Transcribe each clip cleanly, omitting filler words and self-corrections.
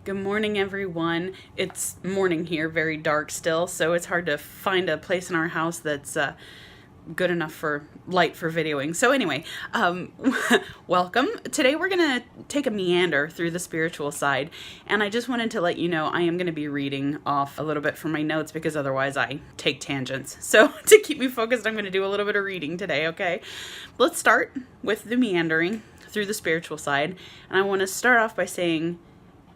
Good morning, everyone. It's morning here, very dark still, so it's hard to find a place in our house that's good enough for light for videoing. So anyway, welcome. Today we're going to take a meander through the spiritual side, and I just wanted to let you know I am going to be reading off a little bit from my notes because otherwise I take tangents. So to keep me focused, I'm going to do a little bit of reading today, okay? Let's start with the meandering through the spiritual side, and I want to start off by saying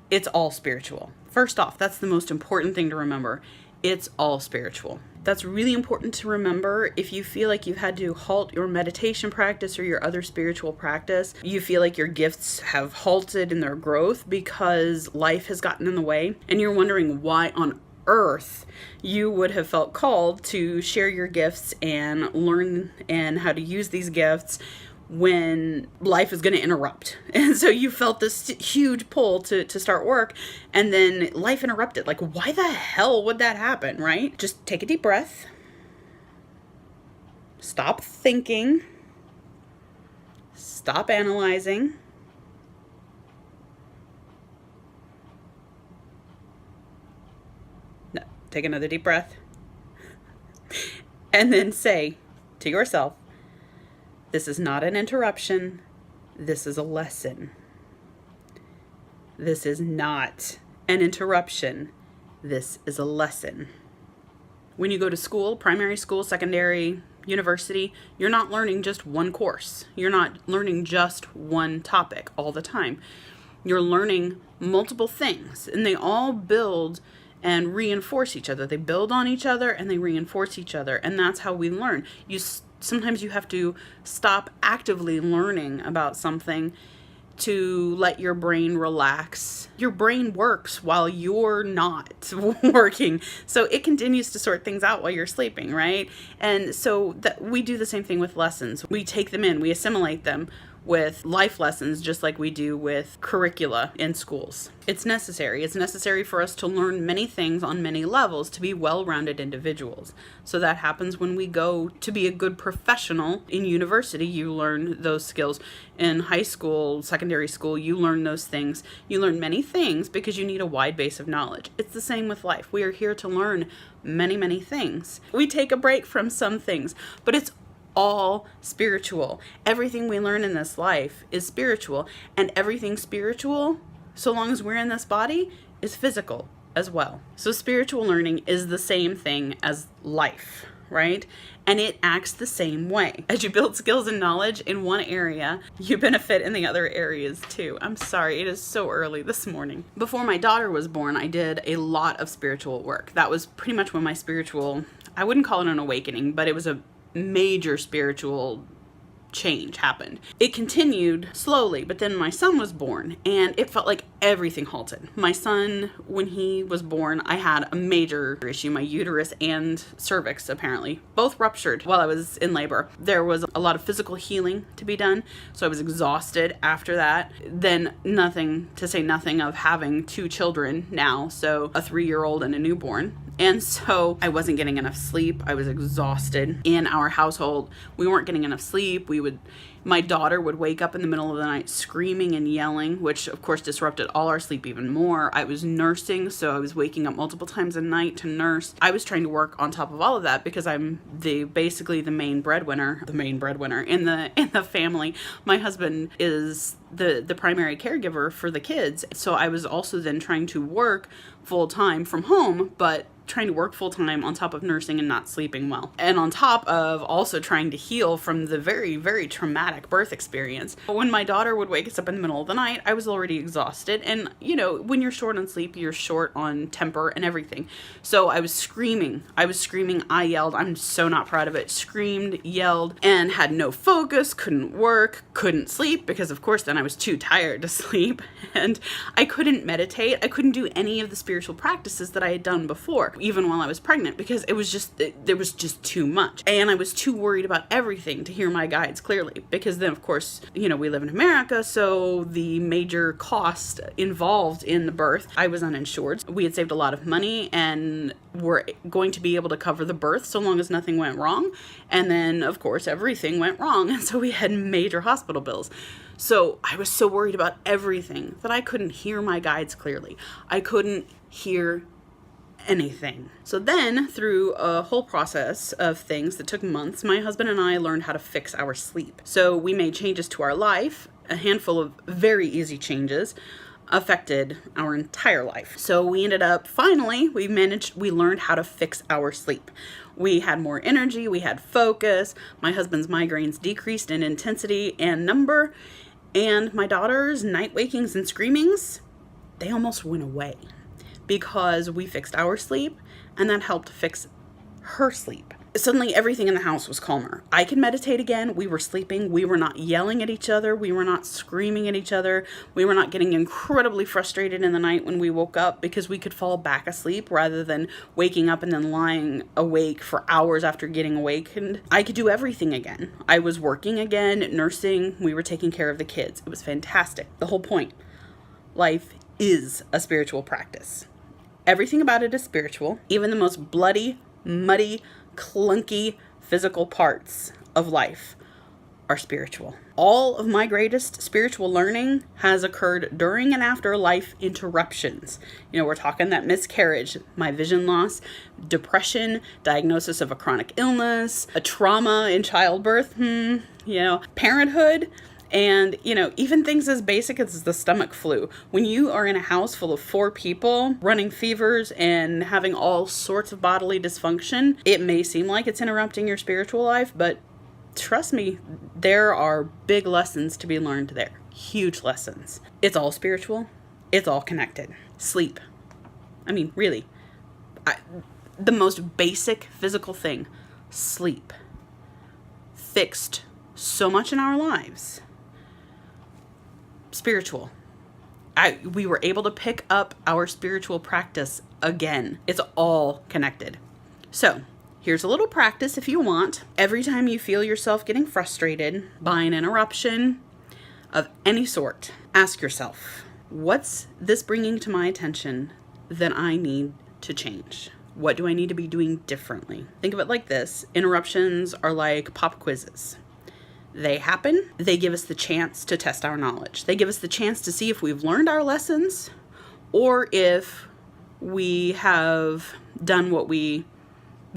it's all spiritual. First off, that's the most important thing to remember. It's all spiritual. That's really important to remember if you feel like you've had to halt your meditation practice or your other spiritual practice. You feel like your gifts have halted in their growth because life has gotten in the way, and you're wondering why on earth you would have felt called to share your gifts and learn and how to use these gifts when life is going to interrupt. And so you felt this huge pull to start work, and then life interrupted. Like, why the hell would that happen, right? Just take a deep breath. Stop thinking. Stop analyzing. No, take another deep breath. And then say to yourself, this is not an interruption. This is a lesson. This is not an interruption. This is a lesson. When you go to school, primary school, secondary, university, you're not learning just one course. You're not learning just one topic all the time. You're learning multiple things, and they all build and reinforce each other. They build on each other and they reinforce each other, and that's how we learn. Sometimes you have to stop actively learning about something to let your brain relax. Your brain works while you're not working. So it continues to sort things out while you're sleeping, right? And so we do the same thing with lessons. We take them in, we assimilate them with life lessons, just like we do with curricula in schools. It's necessary. It's necessary for us to learn many things on many levels to be well-rounded individuals. So that happens when we go to be a good professional in university. You learn those skills. In high school, secondary school, you learn those things. You learn many things because you need a wide base of knowledge. It's the same with life. We are here to learn many, many things. We take a break from some things, but it's all spiritual. Everything we learn in this life is spiritual, and everything spiritual, so long as we're in this body, is physical as well. So spiritual learning is the same thing as life, right? And it acts the same way. As you build skills and knowledge in one area, you benefit in the other areas too. I'm sorry, it is so early this morning. Before my daughter was born, I did a lot of spiritual work. That was pretty much when my spiritual, I wouldn't call it an awakening, but it was a major spiritual change happened. It continued slowly, but then my son was born, and it felt like everything halted. My son, when he was born, I had a major issue. My uterus and cervix, apparently, both ruptured while I was in labor. There was a lot of physical healing to be done, so I was exhausted after that. Then nothing of having two children now, so a 3-year-old and a newborn. And so I wasn't getting enough sleep. I was exhausted. In our household, we weren't getting enough sleep. My daughter would wake up in the middle of the night screaming and yelling, which of course disrupted all our sleep even more. I was nursing, so I was waking up multiple times a night to nurse. I was trying to work on top of all of that because I'm basically the main breadwinner in the family. My husband is the primary caregiver for the kids. So I was also then trying to work full time from home, but trying to work full time on top of nursing and not sleeping well. And on top of also trying to heal from the very, very traumatic birth experience. When my daughter would wake us up in the middle of the night, I was already exhausted. And when you're short on sleep, you're short on temper and everything. So I was screaming, I yelled, I'm so not proud of it, screamed, yelled, and had no focus, couldn't work, couldn't sleep, because of course then I was too tired to sleep. And I couldn't meditate. I couldn't do any of the spiritual practices that I had done before, even while I was pregnant, because there was just too much. And I was too worried about everything to hear my guides clearly, because then of course, we live in America, so the major cost involved in the birth, I was uninsured. We had saved a lot of money and were going to be able to cover the birth so long as nothing went wrong. And then of course everything went wrong, and so we had major hospital bills. So I was so worried about everything that I couldn't hear my guides clearly. I couldn't hear anything. So then, through a whole process of things that took months, my husband and I learned how to fix our sleep. So we made changes to our life. A handful of very easy changes affected our entire life. So we ended up, finally, we learned how to fix our sleep. We had more energy, we had focus, my husband's migraines decreased in intensity and number, and my daughter's night wakings and screamings, they almost went away because we fixed our sleep, and that helped fix her sleep. Suddenly everything in the house was calmer. I could meditate again. We were sleeping. We were not yelling at each other. We were not screaming at each other. We were not getting incredibly frustrated in the night when we woke up, because we could fall back asleep rather than waking up and then lying awake for hours after getting awakened. I could do everything again. I was working again, nursing. We were taking care of the kids. It was fantastic. The whole point. Life is a spiritual practice. Everything about it is spiritual. Even the most bloody, muddy, clunky physical parts of life are spiritual. All of my greatest spiritual learning has occurred during and after life interruptions. We're talking that miscarriage, my vision loss, depression, diagnosis of a chronic illness, a trauma in childbirth, parenthood, and, even things as basic as the stomach flu. When you are in a house full of 4 people running fevers and having all sorts of bodily dysfunction, it may seem like it's interrupting your spiritual life, but trust me, there are big lessons to be learned there. Huge lessons. It's all spiritual. It's all connected. Sleep. Really. The most basic physical thing, sleep, fixed so much in our lives. Spiritual. We were able to pick up our spiritual practice again. It's all connected. So here's a little practice if you want. Every time you feel yourself getting frustrated by an interruption of any sort, ask yourself, what's this bringing to my attention that I need to change? What do I need to be doing differently? Think of it like this. Interruptions are like pop quizzes. They happen. They give us the chance to test our knowledge. They give us the chance to see if we've learned our lessons or if we have done what we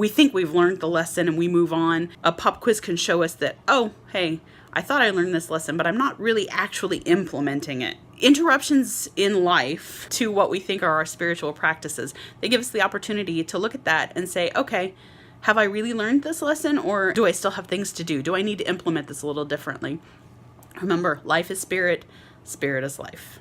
think we've learned the lesson and we move on. A pop quiz can show us that, oh, hey, I thought I learned this lesson, but I'm not really actually implementing it. Interruptions in life to what we think are our spiritual practices, they give us the opportunity to look at that and say, okay, have I really learned this lesson, or do I still have things to do? Do I need to implement this a little differently? Remember, life is spirit, spirit is life.